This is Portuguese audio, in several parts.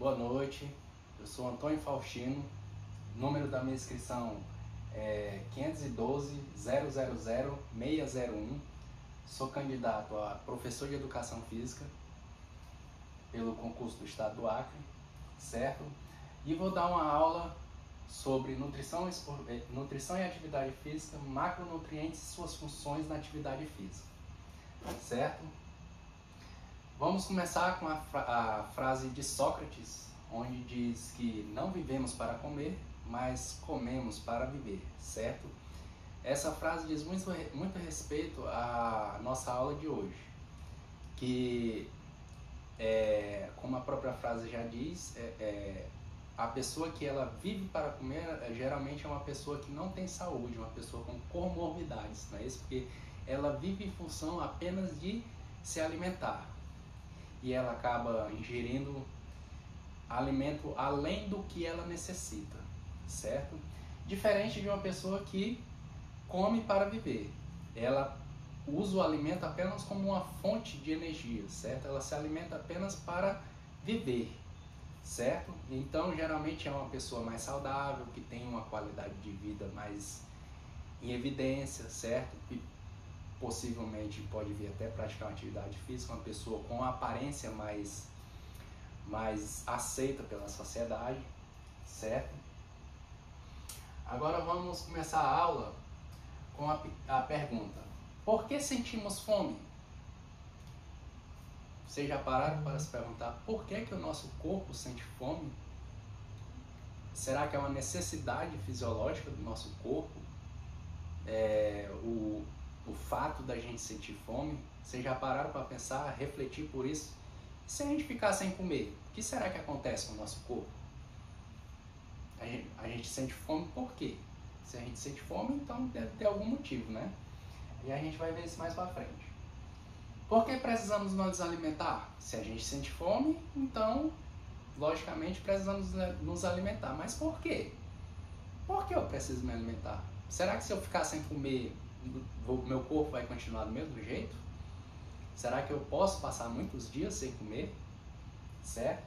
Boa noite, eu sou Antônio Faustino, número da minha inscrição é 512-000-601, sou candidato a professor de Educação Física pelo concurso do Estado do Acre, certo? E vou dar uma aula sobre nutrição e atividade física, macronutrientes e suas funções na atividade física, certo? Vamos começar com a frase de Sócrates, onde diz que não vivemos para comer, mas comemos para viver, certo? Essa frase diz muito respeito à nossa aula de hoje, que, como a própria frase já diz, a pessoa que ela vive para comer geralmente é uma pessoa que não tem saúde, uma pessoa com comorbidades, não é isso? Porque ela vive em função apenas de se alimentar. E ela acaba ingerindo alimento além do que ela necessita, certo? Diferente de uma pessoa que come para viver. Ela usa o alimento apenas como uma fonte de energia, certo? Ela se alimenta apenas para viver, certo? Então, geralmente é uma pessoa mais saudável, que tem uma qualidade de vida mais em evidência, certo? Possivelmente pode vir até praticar uma atividade física, uma pessoa com uma aparência mais aceita pela sociedade, certo? Agora vamos começar a aula com a pergunta: por que sentimos fome? Vocês já pararam para se perguntar por que o nosso corpo sente fome? Será que é uma necessidade fisiológica do nosso corpo? O fato da gente sentir fome? Vocês já pararam para pensar, refletir por isso? Se a gente ficar sem comer, o que será que acontece com o nosso corpo? A gente sente fome por quê? Se a gente sente fome, então deve ter algum motivo, né? E a gente vai ver isso mais para frente. Por que precisamos nos alimentar? Se a gente sente fome, então, logicamente, precisamos nos alimentar. Mas por quê? Por que eu preciso me alimentar? Será que se eu ficar sem comer, meu corpo vai continuar do mesmo jeito? Será que eu posso passar muitos dias sem comer? Certo?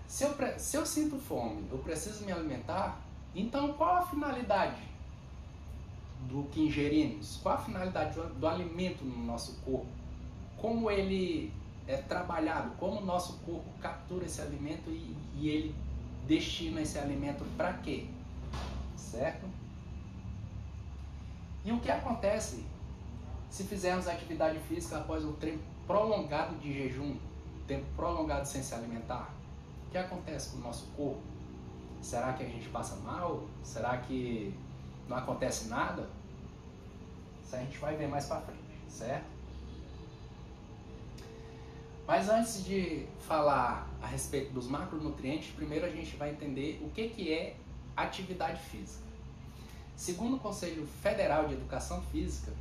Se eu sinto fome, eu preciso me alimentar, então qual a finalidade do que ingerimos? Qual a finalidade do alimento no nosso corpo? Como ele é trabalhado? Como o nosso corpo captura esse alimento e ele destina esse alimento para quê? Certo? E o que acontece se fizermos atividade física após um tempo prolongado de jejum, tempo prolongado sem se alimentar? O que acontece com o nosso corpo? Será que a gente passa mal? Será que não acontece nada? Isso a gente vai ver mais para frente, certo? Mas antes de falar a respeito dos macronutrientes, primeiro a gente vai entender o que é atividade física. Segundo o Conselho Federal de Educação Física,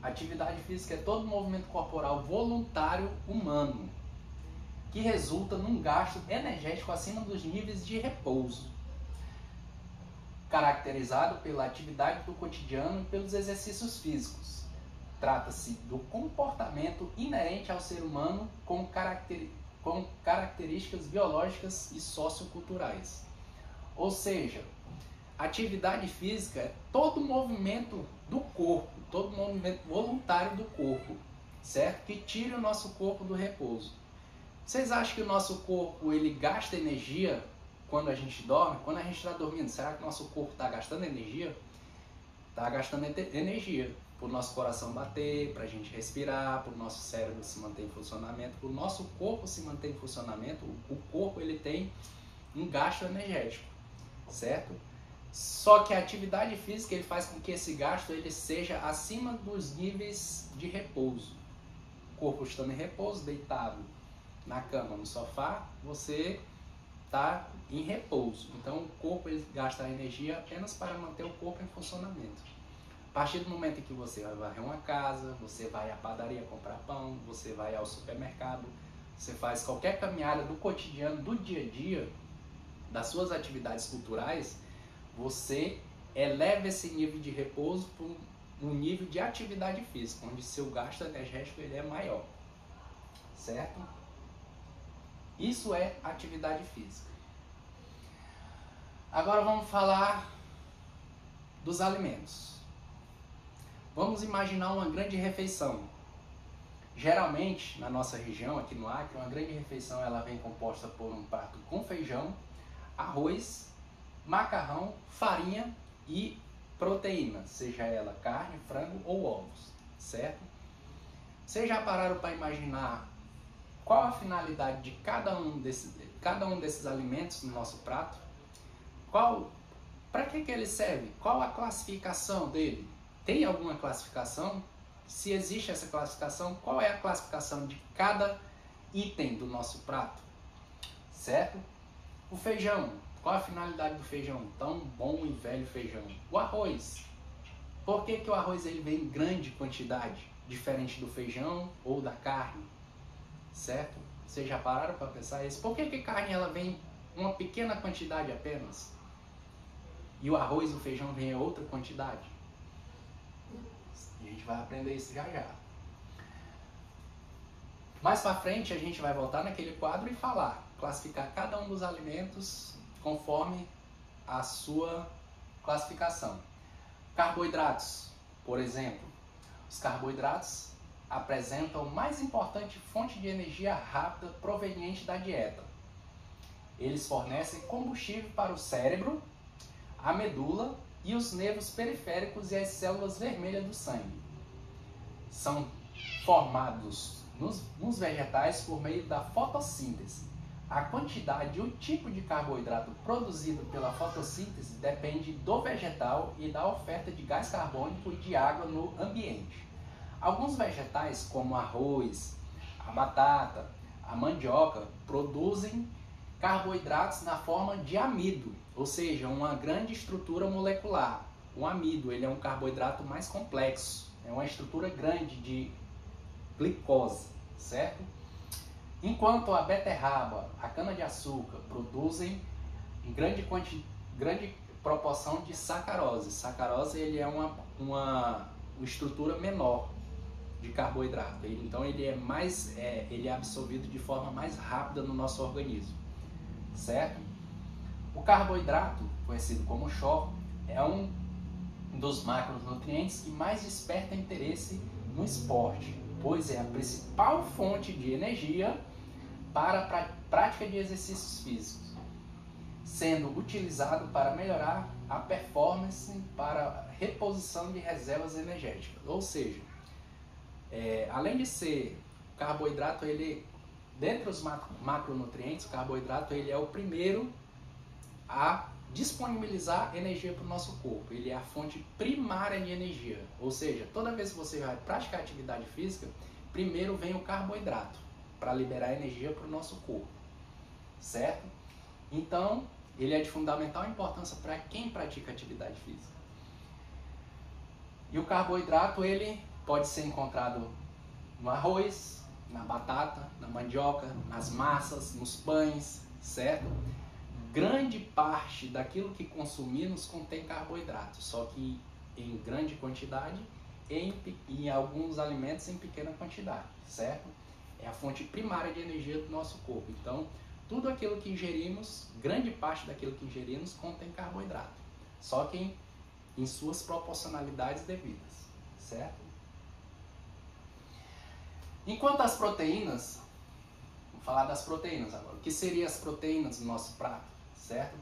atividade física é todo movimento corporal voluntário humano que resulta num gasto energético acima dos níveis de repouso, caracterizado pela atividade do cotidiano e pelos exercícios físicos. Trata-se do comportamento inerente ao ser humano com características biológicas e socioculturais. Ou seja, atividade física é todo movimento do corpo, todo movimento voluntário do corpo, certo? Que tira o nosso corpo do repouso. Vocês acham que o nosso corpo ele gasta energia quando a gente dorme? Quando a gente está dormindo, será que o nosso corpo está gastando energia? Está gastando energia para o nosso coração bater, para a gente respirar, para o nosso cérebro se manter em funcionamento, para o nosso corpo se manter em funcionamento. O corpo ele tem um gasto energético, certo? Só que a atividade física ele faz com que esse gasto ele seja acima dos níveis de repouso. O corpo estando em repouso, deitado na cama, no sofá, você está em repouso. Então o corpo ele gasta a energia apenas para manter o corpo em funcionamento. A partir do momento em que você vai varrer uma casa, você vai à padaria comprar pão, você vai ao supermercado, você faz qualquer caminhada do cotidiano, do dia a dia, das suas atividades culturais, você eleva esse nível de repouso para um nível de atividade física, onde seu gasto energético ele é maior, certo? Isso é atividade física. Agora vamos falar dos alimentos. Vamos imaginar uma grande refeição. Geralmente, na nossa região, aqui no Acre, uma grande refeição ela vem composta por um prato com feijão, arroz, macarrão, farinha e proteína, seja ela carne, frango ou ovos, certo? Vocês já pararam para imaginar qual a finalidade de cada um desses alimentos no nosso prato? Para que ele serve? Qual a classificação dele? Tem alguma classificação? Se existe essa classificação, qual é a classificação de cada item do nosso prato? Certo? O feijão. Qual a finalidade do feijão? Tão bom e velho feijão. O arroz. Por que o arroz ele vem em grande quantidade? Diferente do feijão ou da carne? Certo? Vocês já pararam para pensar isso? Por que a carne ela vem em uma pequena quantidade apenas? E o arroz e o feijão vem em outra quantidade? A gente vai aprender isso já já. Mais para frente a gente vai voltar naquele quadro e falar, classificar cada um dos alimentos conforme a sua classificação. Carboidratos, por exemplo. Os carboidratos apresentam a mais importante fonte de energia rápida proveniente da dieta. Eles fornecem combustível para o cérebro, a medula e os nervos periféricos e as células vermelhas do sangue. São formados nos vegetais por meio da fotossíntese. A quantidade e o tipo de carboidrato produzido pela fotossíntese depende do vegetal e da oferta de gás carbônico e de água no ambiente. Alguns vegetais, como arroz, a batata, a mandioca, produzem carboidratos na forma de amido, ou seja, uma grande estrutura molecular. O amido ele é um carboidrato mais complexo, é uma estrutura grande de glicose, certo? Enquanto a beterraba, a cana-de-açúcar produzem em grande proporção de sacarose. Sacarose ele é uma estrutura menor de carboidrato, então ele é absorvido de forma mais rápida no nosso organismo, certo? O carboidrato, conhecido como chó, é um dos macronutrientes que mais desperta interesse no esporte, pois é a principal fonte de energia para a prática de exercícios físicos, sendo utilizado para melhorar a performance para reposição de reservas energéticas. Ou seja, além de ser carboidrato, dentre os macronutrientes, o carboidrato ele é o primeiro a disponibilizar energia para o nosso corpo. Ele é a fonte primária de energia. Ou seja, toda vez que você vai praticar atividade física, primeiro vem o carboidrato para liberar energia para o nosso corpo, certo? Então, ele é de fundamental importância para quem pratica atividade física. E o carboidrato ele pode ser encontrado no arroz, na batata, na mandioca, nas massas, nos pães, certo? Grande parte daquilo que consumimos contém carboidrato, só que em grande quantidade e em alguns alimentos em pequena quantidade, certo? É a fonte primária de energia do nosso corpo. Então, tudo aquilo que ingerimos, grande parte daquilo que ingerimos contém carboidrato, só que em suas proporcionalidades devidas, certo? Enquanto as proteínas, vou falar das proteínas agora. O que seriam as proteínas no nosso prato, certo?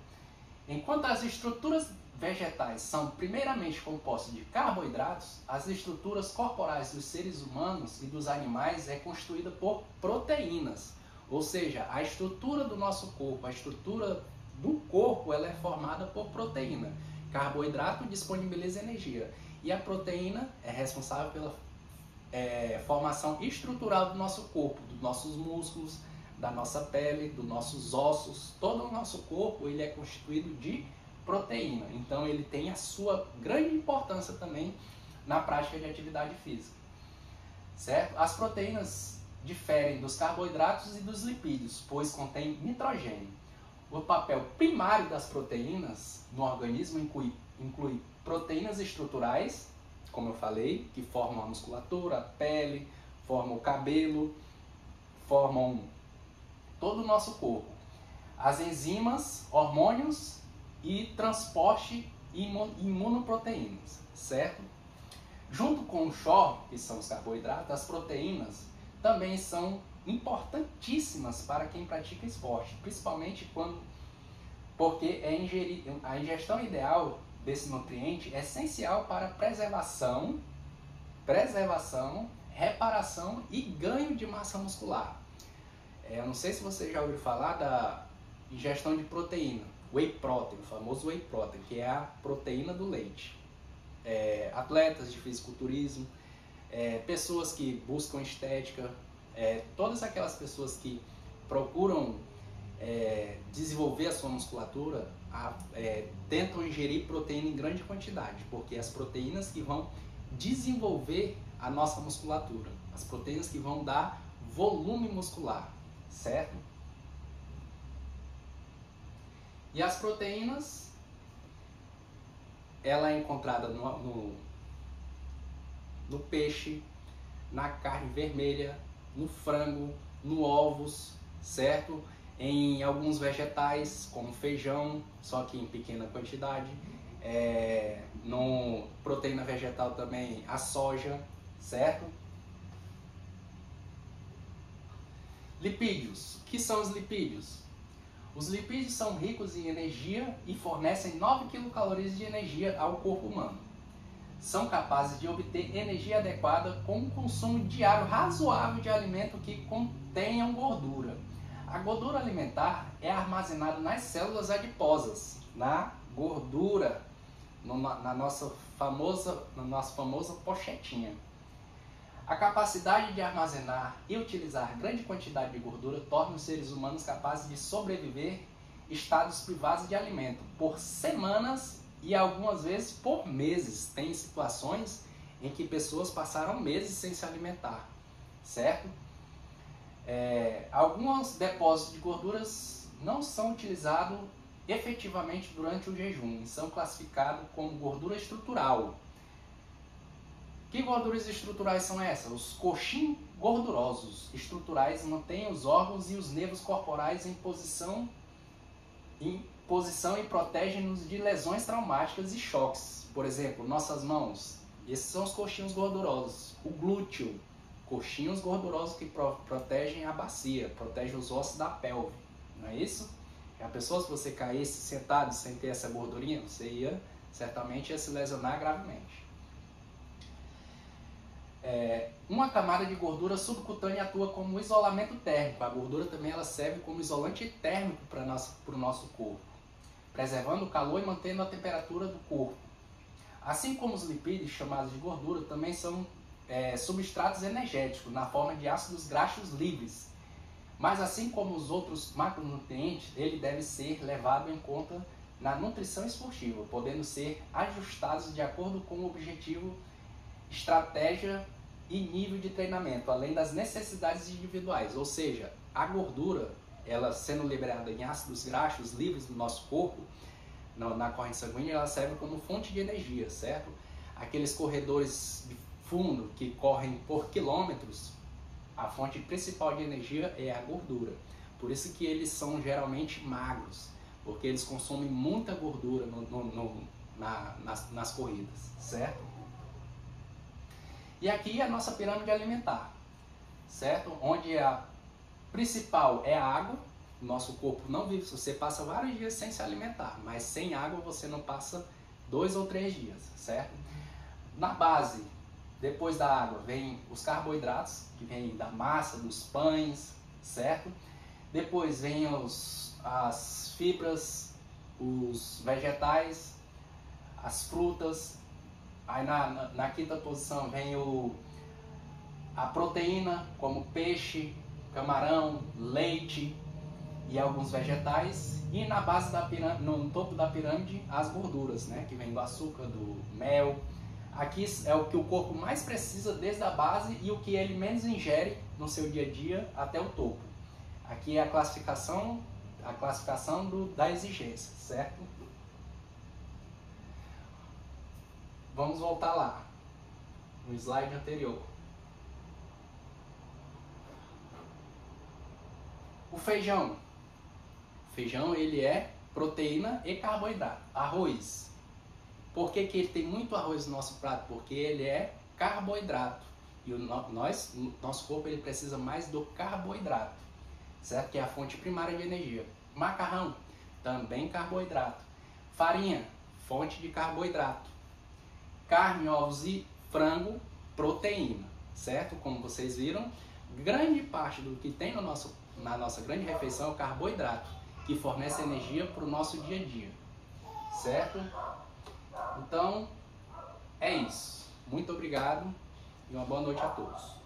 Enquanto as estruturas vegetais são primeiramente compostas de carboidratos, as estruturas corporais dos seres humanos e dos animais é constituída por proteínas. Ou seja, a estrutura do nosso corpo, a estrutura do corpo, ela é formada por proteína. Carboidrato disponibiliza energia e a proteína é responsável pela formação estrutural do nosso corpo, dos nossos músculos, da nossa pele, dos nossos ossos. Todo o nosso corpo ele é constituído de proteína. Então ele tem a sua grande importância também na prática de atividade física, certo? As proteínas diferem dos carboidratos e dos lipídios, pois contém nitrogênio. O papel primário das proteínas no organismo inclui proteínas estruturais, como eu falei, que formam a musculatura, a pele, formam o cabelo, formam todo o nosso corpo. As enzimas, hormônios e transporte imunoproteínas, certo? Junto com o SHOR, que são os carboidratos, as proteínas também são importantíssimas para quem pratica esporte, principalmente porque a ingestão ideal desse nutriente é essencial para preservação, reparação e ganho de massa muscular. Eu não sei se você já ouviu falar da ingestão de proteína, whey protein, o famoso whey protein, que é a proteína do leite. Atletas de fisiculturismo, pessoas que buscam estética, todas aquelas pessoas que procuram desenvolver a sua musculatura, tentam ingerir proteína em grande quantidade, porque as proteínas que vão desenvolver a nossa musculatura, as proteínas que vão dar volume muscular, certo? E as proteínas, ela é encontrada no peixe, na carne vermelha, no frango, no ovos, certo? Em alguns vegetais, como feijão, só que em pequena quantidade. No proteína vegetal também, a soja, certo? Lipídios. O que são os lipídios? Os lipídios são ricos em energia e fornecem 9 kcal de energia ao corpo humano. São capazes de obter energia adequada com um consumo diário razoável de alimento que contenham gordura. A gordura alimentar é armazenada nas células adiposas, na gordura, na nossa famosa pochetinha. A capacidade de armazenar e utilizar grande quantidade de gordura torna os seres humanos capazes de sobreviver estados privados de alimento por semanas e algumas vezes por meses. Tem situações em que pessoas passaram meses sem se alimentar, certo? Alguns depósitos de gorduras não são utilizados efetivamente durante o jejum e são classificados como gordura estrutural. Que gorduras estruturais são essas? Os coxins gordurosos estruturais mantêm os órgãos e os nervos corporais em posição e protegem-nos de lesões traumáticas e choques. Por exemplo, nossas mãos. Esses são os coxinhos gordurosos. O glúteo, coxinhos gordurosos que protegem a bacia, protegem os ossos da pelve. Não é isso? A pessoa, se você caísse sentado sem ter essa gordurinha, você certamente ia se lesionar gravemente. Uma camada de gordura subcutânea atua como isolamento térmico. A gordura também ela serve como isolante térmico para o nosso corpo, preservando o calor e mantendo a temperatura do corpo. Assim como os lipídios, chamados de gordura, também são substratos energéticos, na forma de ácidos graxos livres. Mas assim como os outros macronutrientes, ele deve ser levado em conta na nutrição esportiva, podendo ser ajustados de acordo com o objetivo, estratégia e nível de treinamento, além das necessidades individuais. Ou seja, a gordura, ela sendo liberada em ácidos graxos livres do nosso corpo, na corrente sanguínea, ela serve como fonte de energia, certo? Aqueles corredores de fundo que correm por quilômetros, a fonte principal de energia é a gordura. Por isso que eles são geralmente magros, porque eles consomem muita gordura nas corridas, certo? E aqui a nossa pirâmide alimentar, certo? Onde a principal é a água. O nosso corpo não vive, você passa vários dias sem se alimentar, mas sem água você não passa 2 ou 3 dias, certo? Na base, depois da água, vem os carboidratos, que vêm da massa, dos pães, certo? Depois vem as fibras, os vegetais, as frutas. Aí na quinta posição vem a proteína, como peixe, camarão, leite e alguns vegetais. E na base da pirâmide, no topo da pirâmide, as gorduras, né? Que vem do açúcar, do mel. Aqui é o que o corpo mais precisa desde a base e o que ele menos ingere no seu dia a dia até o topo. Aqui é a classificação da exigência, certo? Vamos voltar lá, no slide anterior. O feijão. O feijão, ele é proteína e carboidrato. Arroz. Por que que ele tem muito arroz no nosso prato? Porque ele é carboidrato. E nosso corpo ele precisa mais do carboidrato, certo? Que é a fonte primária de energia. Macarrão, também carboidrato. Farinha, fonte de carboidrato. Carne, ovos e frango, proteína, certo? Como vocês viram, grande parte do que tem na nossa grande refeição é o carboidrato, que fornece energia para o nosso dia a dia, certo? Então, é isso. Muito obrigado e uma boa noite a todos.